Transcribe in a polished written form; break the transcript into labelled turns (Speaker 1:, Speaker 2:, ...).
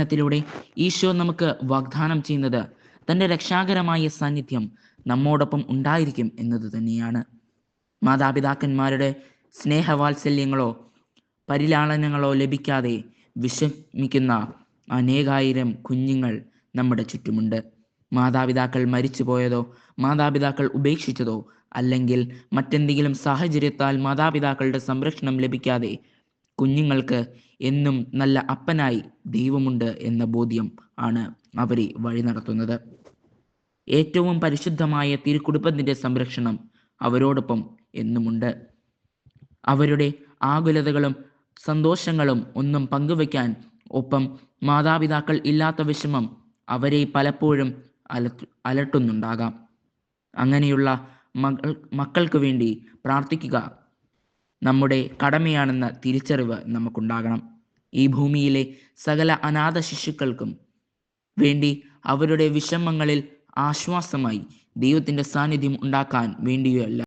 Speaker 1: വചനത്തിലൂടെ ഈശോ നമുക്ക് വാഗ്ദാനം ചെയ്യുന്നത് തൻ്റെ രക്ഷാകരമായ സാന്നിധ്യം നമ്മോടൊപ്പം ഉണ്ടായിരിക്കും എന്നത് തന്നെയാണ്. മാതാപിതാക്കന്മാരുടെ സ്നേഹവാത്സല്യങ്ങളോ പരിലാളനങ്ങളോ ലഭിക്കാതെ വിഷമിക്കുന്ന അനേകായിരം കുഞ്ഞുങ്ങൾ നമ്മുടെ ചുറ്റുമുണ്ട്. മാതാപിതാക്കൾ മരിച്ചുപോയതോ മാതാപിതാക്കൾ ഉപേക്ഷിച്ചതോ അല്ലെങ്കിൽ മറ്റെന്തെങ്കിലും സാഹചര്യത്താൽ മാതാപിതാക്കളുടെ സംരക്ഷണം ലഭിക്കാതെ കുഞ്ഞുങ്ങൾക്ക് എന്നും നല്ല അപ്പനായി ദൈവമുണ്ട് എന്ന ബോധ്യം ആണ് അവരെ വഴി നടത്തുന്നത്. ഏറ്റവും പരിശുദ്ധമായ തിരുക്കുടുംബത്തിൻ്റെ സംരക്ഷണം അവരോടൊപ്പം എന്നുമുണ്ട്. അവരുടെ ആകുലതകളും സന്തോഷങ്ങളും ഒന്നും പങ്കുവയ്ക്കാൻ ഒപ്പം മാതാപിതാക്കൾ ഇല്ലാത്ത വിഷമം അവരെ പലപ്പോഴും അലട്ടുന്നുണ്ടാകാം. അങ്ങനെയുള്ള മക്കൾക്ക് വേണ്ടി പ്രാർത്ഥിക്കുക നമ്മുടെ കടമയാണെന്ന തിരിച്ചറിവ് നമുക്കുണ്ടാകണം. ഈ ഭൂമിയിലെ സകല അനാഥ ശിശുക്കൾക്കും വേണ്ടി അവരുടെ വിഷമങ്ങളിൽ ആശ്വാസമായി ദൈവത്തിൻ്റെ സാന്നിധ്യം ഉണ്ടാക്കാൻ വേണ്ടിയല്ല